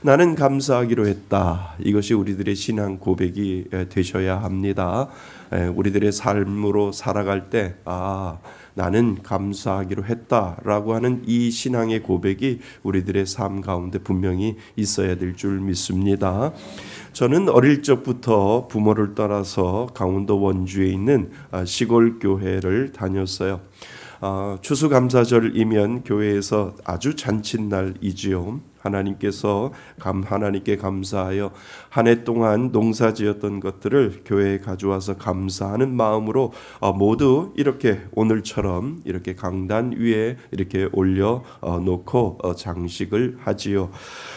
나는 감사하기로 했다. 이것이 우리들의 신앙 고백이 되셔야 합니다. 우리들의 삶으로 살아갈 때 나는 감사하기로 했다라고 하는 이 신앙의 고백이 우리들의 삶 가운데 분명히 있어야 될 줄 믿습니다. 저는 어릴 적부터 부모를 따라서 강원도 원주에 있는 시골 교회를 다녔어요. 추수감사절이면 교회에서 아주 잔칫날이지요. 하나님께 감사하여 한 해 동안 농사지었던 것들을 교회에 가져와서 감사하는 마음으로 모두 이렇게 오늘처럼 이렇게 강단 위에 이렇게 올려 놓고 장식을 하지요.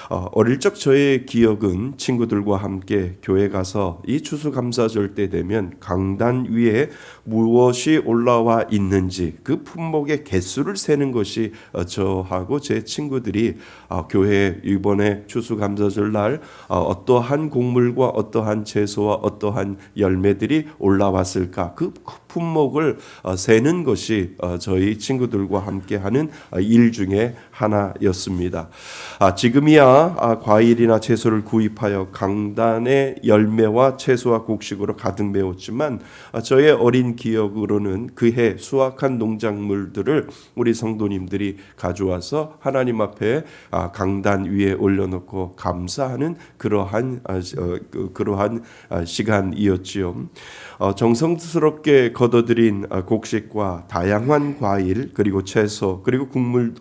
어릴 적 저의 기억은 친구들과 함께 교회 가서 이 추수감사절 때 되면 강단 위에 무엇이 올라와 있는지 그 품목의 개수를 세는 것이 저하고 제 친구들이 교회 이번에 추수감사절 날 어떠한 곡물과 어떠한 채소와 어떠한 열매들이 올라왔을까 그 품목을 세는 것이 저희 친구들과 함께하는 일 중에 하나였습니다. 지금이야 과일이나 채소를 구입하여 강단의 열매와 채소와 곡식으로 가득 메웠지만 저의 어린 기억으로는 그해 수확한 농작물들을 우리 성도님들이 가져와서 하나님 앞에 강단 위에 올려놓고 감사하는 그러한 시간이었지요. 정성스럽게 거둬들인 곡식과 다양한 과일 그리고 채소 그리고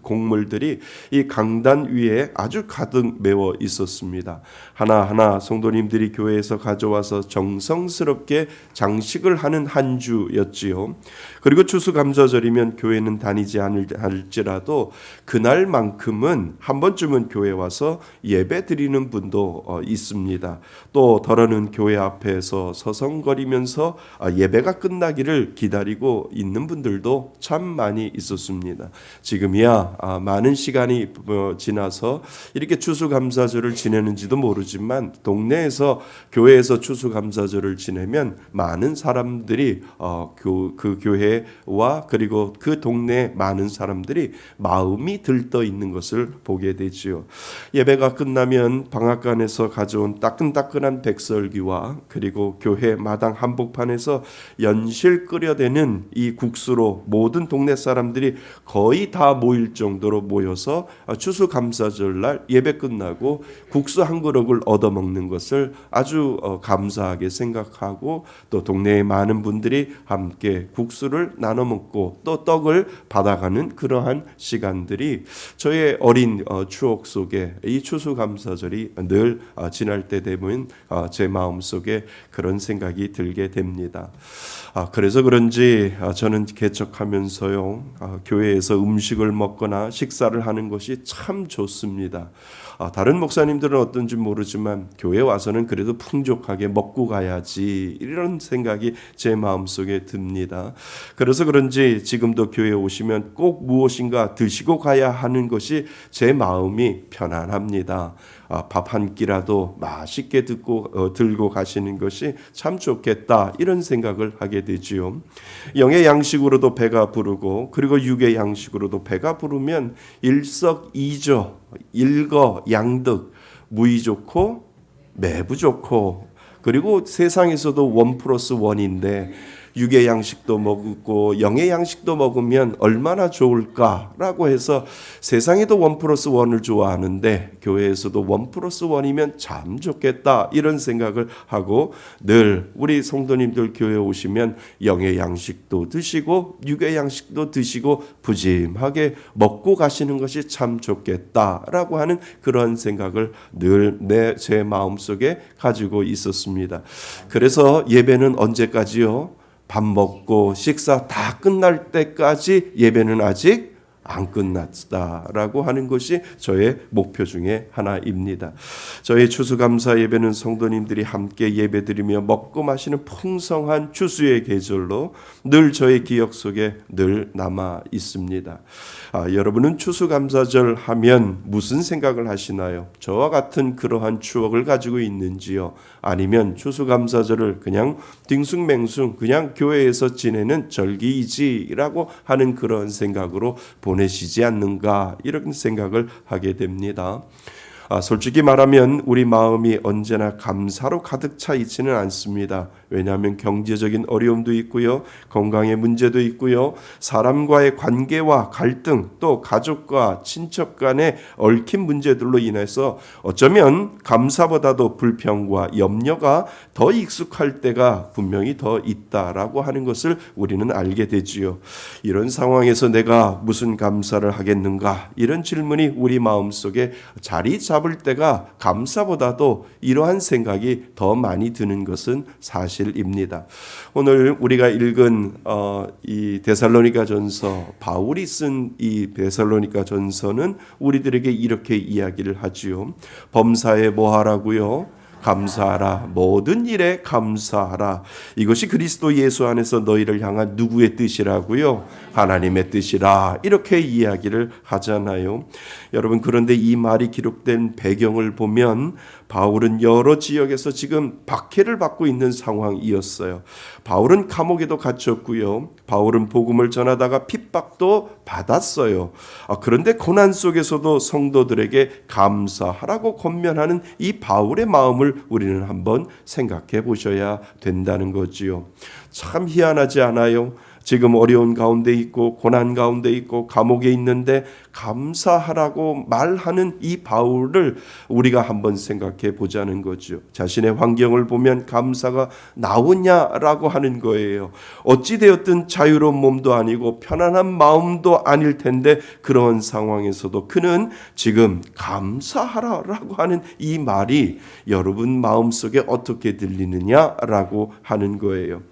곡물들이 이 강단 위에 아주 가득 메워 있었습니다. 하나하나 성도님들이 교회에서 가져와서 정성스럽게 장식을 하는 한 주였지요. 그리고 추수감사절이면 교회는 다니지 않을지라도 그날만큼은 한 번쯤은 교회 와서 예배 드리는 분도 있습니다. 또 더러는 교회 앞에서 서성거리면서 예배가 끝나기를 기다리고 있는 분들도 참 많이 있었습니다. 지금이야 많은 시간이 지나서 이렇게 추수감사절을 지내는지도 모르지만 동네에서 교회에서 추수감사절을 지내면 많은 사람들이 그 교회와 그리고 그 동네 많은 사람들이 마음이 들떠 있는 것을 보게 되지요. 예배가 끝나면 방앗간에서 가져온 따끈따끈한 백설기와 그리고 교회 마당 한복판에서 연실 끓여대는 이 국수로 모든 동네 사람들이 거의 다 모일 정도로 모여서 추수감사절날 예배 끝나고 국수 한 그릇을 얻어먹는 것을 아주 감사하게 생각하고 또 동네의 많은 분들이 함께 국수를 나눠 먹고 또 떡을 받아가는 그러한 시간들이 저의 어린 추억 속에 이 추수감사절이 늘 지날 때 되면 제 마음속에 그런 생각이 들게 됩니다. 그래서 그런지 저는 개척하면서요 교회에서 음식을 먹거나 식사를 하는 것이 참 좋습니다. 다른 목사님들은 어떤지 모르지만 교회 와서는 그래도 풍족하게 먹고 가야지 이런 생각이 제 마음속에 듭니다. 그래서 그런지 지금도 교회에 오시면 꼭 무엇인가 드시고 가야 하는 것이 제 마음이 편안합니다. 밥 한 끼라도 맛있게 들고 가시는 것이 참 좋겠다 이런 생각을 하게 되지요. 영의 양식으로도 배가 부르고 그리고 육의 양식으로도 배가 부르면 일석이조 일거양득 무이 좋고 매부 좋고 그리고 세상에서도 1+1인데 육의 양식도 먹고 영의 양식도 먹으면 얼마나 좋을까라고 해서 세상에도 1+1을 좋아하는데 교회에서도 1+1이면 참 좋겠다 이런 생각을 하고 늘 우리 성도님들 교회 오시면 영의 양식도 드시고 육의 양식도 드시고 부짐하게 먹고 가시는 것이 참 좋겠다라고 하는 그런 생각을 늘 제 마음속에 가지고 있었습니다. 그래서 예배는 언제까지요? 밥 먹고 식사 다 끝날 때까지 예배는 아직 안 끝났다라고 하는 것이 저의 목표 중에 하나입니다. 저의 추수감사 예배는 성도님들이 함께 예배드리며 먹고 마시는 풍성한 추수의 계절로 늘 저의 기억 속에 늘 남아 있습니다. 여러분은 추수감사절 하면 무슨 생각을 하시나요? 저와 같은 그러한 추억을 가지고 있는지요? 아니면 추수감사절을 그냥 딩숭맹숭 그냥 교회에서 지내는 절기이지라고 하는 그런 생각으로 보내시지 않는가 이런 생각을 하게 됩니다. 솔직히 말하면 우리 마음이 언제나 감사로 가득 차 있지는 않습니다. 왜냐하면 경제적인 어려움도 있고요, 건강의 문제도 있고요, 사람과의 관계와 갈등, 또 가족과 친척 간의 얽힌 문제들로 인해서 어쩌면 감사보다도 불평과 염려가 더 익숙할 때가 분명히 더 있다라고 하는 것을 우리는 알게 되지요. 이런 상황에서 내가 무슨 감사를 하겠는가? 이런 질문이 우리 마음속에 자리 잡을 때가 감사보다도 이러한 생각이 더 많이 드는 것은 사실입니다. 오늘 우리가 읽은 이 데살로니가전서, 바울이 쓴 이 데살로니가전서는 우리들에게 이렇게 이야기를 하지요. 범사에 뭐 하라고요? 감사하라. 모든 일에 감사하라. 이것이 그리스도 예수 안에서 너희를 향한 누구의 뜻이라고요? 하나님의 뜻이라. 이렇게 이야기를 하잖아요. 여러분, 그런데 이 말이 기록된 배경을 보면 바울은 여러 지역에서 지금 박해를 받고 있는 상황이었어요. 바울은 감옥에도 갇혔고요. 바울은 복음을 전하다가 핍박도 받았어요. 그런데 고난 속에서도 성도들에게 감사하라고 권면하는 이 바울의 마음을 우리는 한번 생각해 보셔야 된다는 거지요. 참 희한하지 않아요? 지금 어려운 가운데 있고 고난 가운데 있고 감옥에 있는데 감사하라고 말하는 이 바울을 우리가 한번 생각해 보자는 거죠. 자신의 환경을 보면 감사가 나오냐라고 하는 거예요. 어찌되었든 자유로운 몸도 아니고 편안한 마음도 아닐 텐데 그런 상황에서도 그는 지금 감사하라라고 하는 이 말이 여러분 마음속에 어떻게 들리느냐라고 하는 거예요.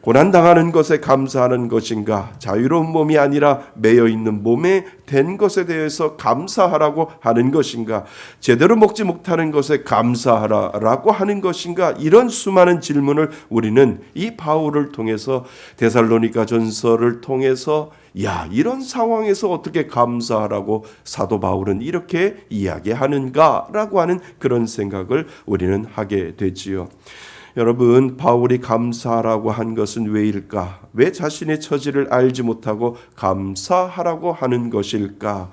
고난당하는 것에 감사하는 것인가? 자유로운 몸이 아니라 매여 있는 몸에 된 것에 대해서 감사하라고 하는 것인가? 제대로 먹지 못하는 것에 감사하라라고 하는 것인가? 이런 수많은 질문을 우리는 이 바울을 통해서 데살로니가전서를 통해서 이런 상황에서 어떻게 감사하라고 사도 바울은 이렇게 이야기하는가라고 하는 그런 생각을 우리는 하게 되지요. 여러분, 바울이 감사하라고 한 것은 왜일까? 왜 자신의 처지를 알지 못하고 감사하라고 하는 것일까?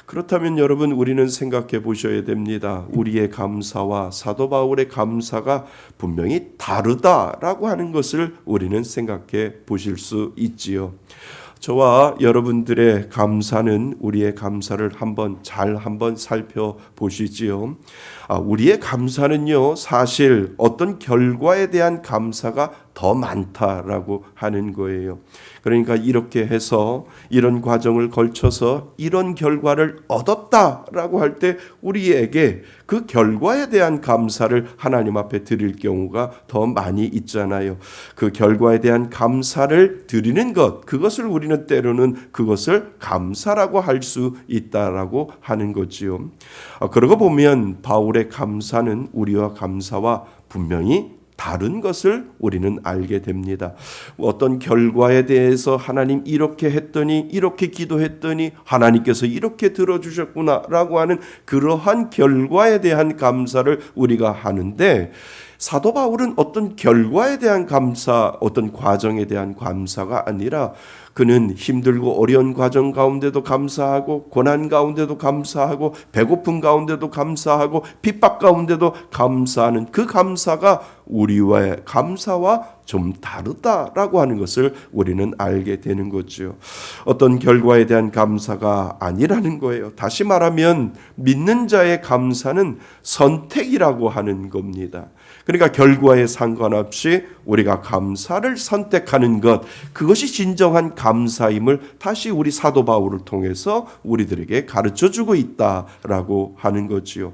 그렇다면 여러분, 우리는 생각해 보셔야 됩니다. 우리의 감사와 사도 바울의 감사가 분명히 다르다라고 하는 것을 우리는 생각해 보실 수 있지요. 저와 여러분들의 감사는 우리의 감사를 한번 살펴보시지요. 우리의 감사는요, 사실 어떤 결과에 대한 감사가 더 많다라고 하는 거예요. 그러니까 이렇게 해서 이런 과정을 걸쳐서 이런 결과를 얻었다라고 할 때 우리에게 그 결과에 대한 감사를 하나님 앞에 드릴 경우가 더 많이 있잖아요. 그 결과에 대한 감사를 드리는 것, 그것을 우리는 때로는 그것을 감사라고 할 수 있다라고 하는 거지요. 그러고 보면 바울의 감사는 우리와 감사와 분명히 다른 것을 우리는 알게 됩니다. 어떤 결과에 대해서 하나님 이렇게 했더니, 이렇게 기도했더니 하나님께서 이렇게 들어주셨구나라고 하는 그러한 결과에 대한 감사를 우리가 하는데, 사도 바울은 어떤 결과에 대한 감사, 어떤 과정에 대한 감사가 아니라 그는 힘들고 어려운 과정 가운데도 감사하고, 고난 가운데도 감사하고, 배고픔 가운데도 감사하고, 핍박 가운데도 감사하는 그 감사가 우리와의 감사와 좀 다르다라고 하는 것을 우리는 알게 되는 거죠. 어떤 결과에 대한 감사가 아니라는 거예요. 다시 말하면 믿는 자의 감사는 선택이라고 하는 겁니다. 그러니까 결과에 상관없이 우리가 감사를 선택하는 것, 그것이 진정한 감사임을 다시 우리 사도 바울을 통해서 우리들에게 가르쳐주고 있다라고 하는 거지요.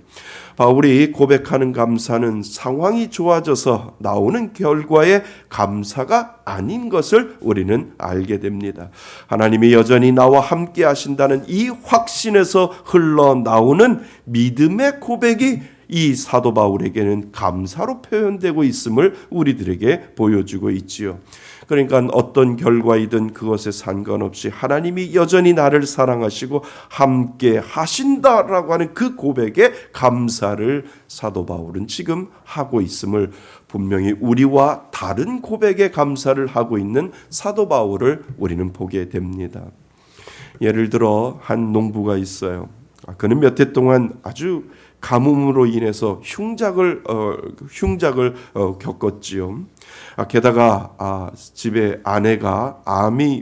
바울이 고백하는 감사는 상황이 좋아져서 나오는 결과의 감사가 아닌 것을 우리는 알게 됩니다. 하나님이 여전히 나와 함께 하신다는 이 확신에서 흘러나오는 믿음의 고백이 이 사도 바울에게는 감사로 표현되고 있음을 우리들에게 보여주고 있지요. 그러니까 어떤 결과이든 그것에 상관없이 하나님이 여전히 나를 사랑하시고 함께 하신다라고 하는 그 고백에 감사를 사도 바울은 지금 하고 있음을, 분명히 우리와 다른 고백에 감사를 하고 있는 사도 바울을 우리는 보게 됩니다. 예를 들어 한 농부가 있어요. 그는 몇 해 동안 아주 가뭄으로 인해서 흉작을 겪었지요. 게다가 집에 아내가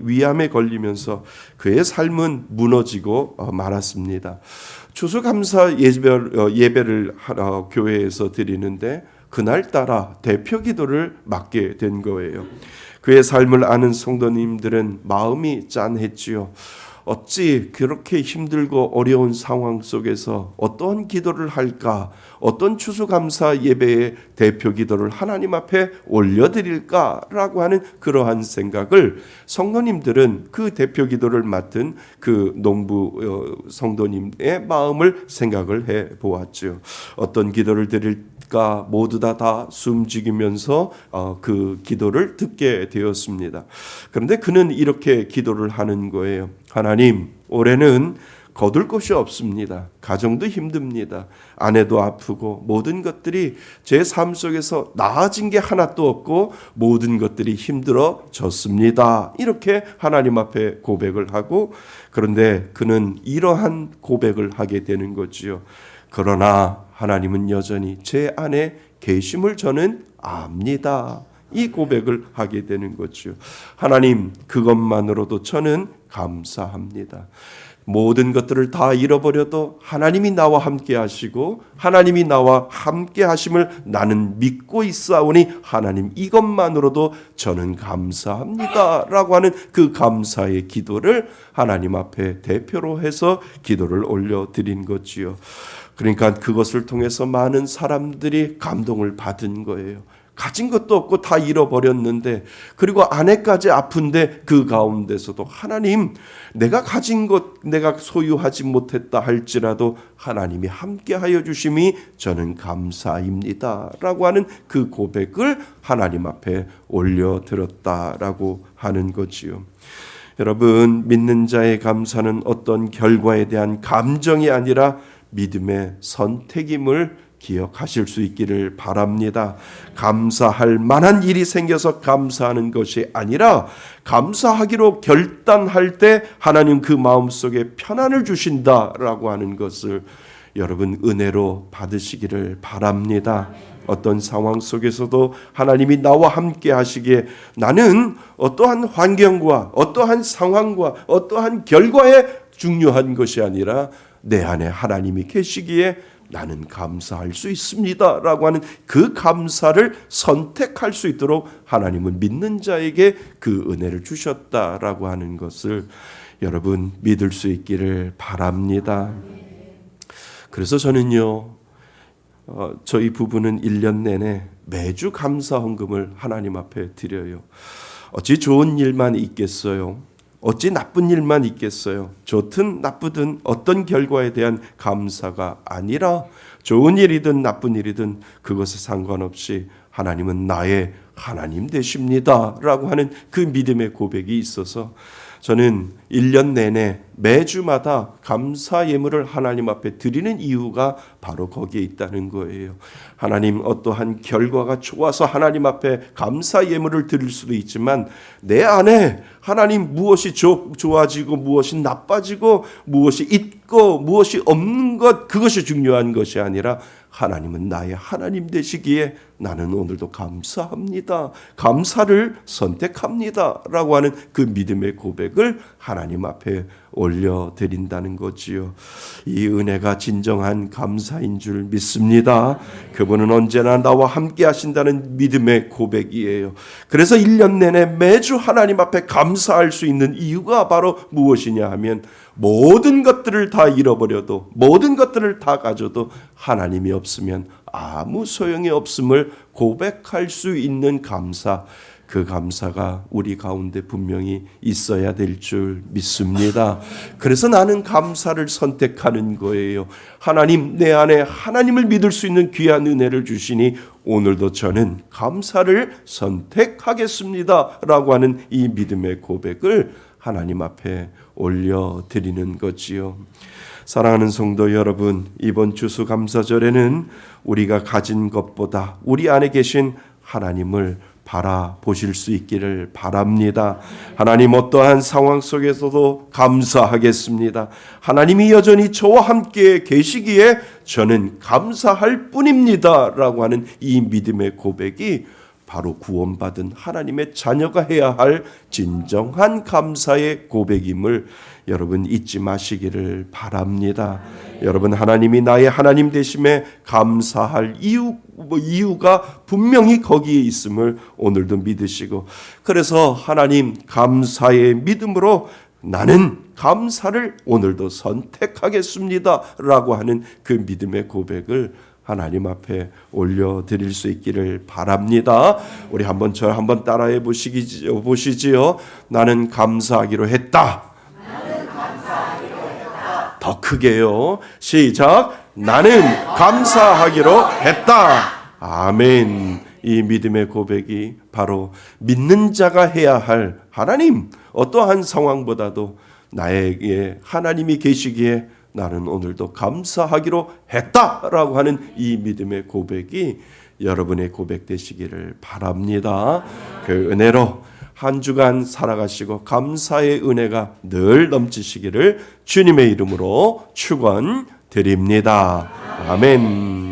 위암에 걸리면서 그의 삶은 무너지고 말았습니다. 추수감사 예배를 교회에서 드리는데 그날따라 대표 기도를 맡게 된 거예요. 그의 삶을 아는 성도님들은 마음이 짠했지요. 어찌 그렇게 힘들고 어려운 상황 속에서 어떤 기도를 할까? 어떤 추수감사 예배의 대표 기도를 하나님 앞에 올려드릴까라고 하는 그러한 생각을 성도님들은 그 대표 기도를 맡은 그 농부 성도님의 마음을 생각을 해 보았죠. 어떤 기도를 드릴까 모두 다 숨죽이면서 그 기도를 듣게 되었습니다. 그런데 그는 이렇게 기도를 하는 거예요. 하나님, 올해는 거둘 것이 없습니다. 가정도 힘듭니다. 아내도 아프고 모든 것들이 제 삶 속에서 나아진 게 하나도 없고 모든 것들이 힘들어졌습니다. 이렇게 하나님 앞에 고백을 하고, 그런데 그는 이러한 고백을 하게 되는 거지요. 그러나 하나님은 여전히 제 안에 계심을 저는 압니다. 이 고백을 하게 되는 거죠. 하나님, 그것만으로도 저는 감사합니다. 모든 것들을 다 잃어버려도 하나님이 나와 함께 하시고 하나님이 나와 함께 하심을 나는 믿고 있사오니 하나님, 이것만으로도 저는 감사합니다 라고 하는 그 감사의 기도를 하나님 앞에 대표로 해서 기도를 올려드린 거지요. 그러니까 그것을 통해서 많은 사람들이 감동을 받은 거예요. 가진 것도 없고 다 잃어버렸는데, 그리고 아내까지 아픈데 그 가운데서도 하나님, 내가 가진 것 내가 소유하지 못했다 할지라도 하나님이 함께하여 주심이 저는 감사입니다 라고 하는 그 고백을 하나님 앞에 올려드렸다라고 하는 거지요. 여러분, 믿는 자의 감사는 어떤 결과에 대한 감정이 아니라 믿음의 선택임을 기억하실 수 있기를 바랍니다. 감사할 만한 일이 생겨서 감사하는 것이 아니라 감사하기로 결단할 때 하나님 그 마음속에 편안을 주신다라고 하는 것을 여러분 은혜로 받으시기를 바랍니다. 어떤 상황 속에서도 하나님이 나와 함께 하시기에 나는 어떠한 환경과 어떠한 상황과 어떠한 결과에 중요한 것이 아니라 내 안에 하나님이 계시기에 나는 감사할 수 있습니다 라고 하는 그 감사를 선택할 수 있도록 하나님은 믿는 자에게 그 은혜를 주셨다라고 하는 것을 여러분 믿을 수 있기를 바랍니다. 그래서 저는요, 저희 부부는 1년 내내 매주 감사 헌금을 하나님 앞에 드려요. 어찌 좋은 일만 있겠어요? 어찌 나쁜 일만 있겠어요? 좋든 나쁘든 어떤 결과에 대한 감사가 아니라 좋은 일이든 나쁜 일이든 그것에 상관없이 하나님은 나의 하나님 되십니다 라고 하는 그 믿음의 고백이 있어서 저는 1년 내내 매주마다 감사 예물을 하나님 앞에 드리는 이유가 바로 거기에 있다는 거예요. 하나님, 어떠한 결과가 좋아서 하나님 앞에 감사 예물을 드릴 수도 있지만 내 안에 하나님 무엇이 좋아지고 무엇이 나빠지고 무엇이 있고 무엇이 없는 것, 그것이 중요한 것이 아니라 하나님은 나의 하나님 되시기에 나는 오늘도 감사합니다. 감사를 선택합니다 라고 하는 그 믿음의 고백을 하나님 앞에 올려드린다는 거지요. 이 은혜가 진정한 감사인 줄 믿습니다. 그분은 언제나 나와 함께 하신다는 믿음의 고백이에요. 그래서 1년 내내 매주 하나님 앞에 감사할 수 있는 이유가 바로 무엇이냐 하면 모든 것들을 다 잃어버려도 모든 것들을 다 가져도 하나님이 없으면 아무 소용이 없음을 고백할 수 있는 감사, 그 감사가 우리 가운데 분명히 있어야 될 줄 믿습니다. 그래서 나는 감사를 선택하는 거예요. 하나님, 내 안에 하나님을 믿을 수 있는 귀한 은혜를 주시니 오늘도 저는 감사를 선택하겠습니다 라고 하는 이 믿음의 고백을 하나님 앞에 올려드리는 거지요. 사랑하는 성도 여러분, 이번 추수감사절에는 우리가 가진 것보다 우리 안에 계신 하나님을 바라보실 수 있기를 바랍니다. 하나님, 어떠한 상황 속에서도 감사하겠습니다. 하나님이 여전히 저와 함께 계시기에 저는 감사할 뿐입니다 라고 하는 이 믿음의 고백이 바로 구원받은 하나님의 자녀가 해야 할 진정한 감사의 고백임을 여러분 잊지 마시기를 바랍니다. 여러분, 하나님이 나의 하나님 되심에 감사할 이유가 분명히 거기에 있음을 오늘도 믿으시고, 그래서 하나님 감사의 믿음으로 나는 감사를 오늘도 선택하겠습니다 라고 하는 그 믿음의 고백을 하나님 앞에 올려드릴 수 있기를 바랍니다. 우리 저 한번 따라해 보시지요. 나는 감사하기로 했다. 더 크게요. 시작. 나는 감사하기로 했다. 아멘. 이 믿음의 고백이 바로 믿는 자가 해야 할, 하나님, 어떠한 상황보다도 나에게 하나님이 계시기에 나는 오늘도 감사하기로 했다라고 하는 이 믿음의 고백이 여러분의 고백 되시기를 바랍니다. 그 은혜로 한 주간 살아가시고 감사의 은혜가 늘 넘치시기를 주님의 이름으로 축원드립니다. 아멘.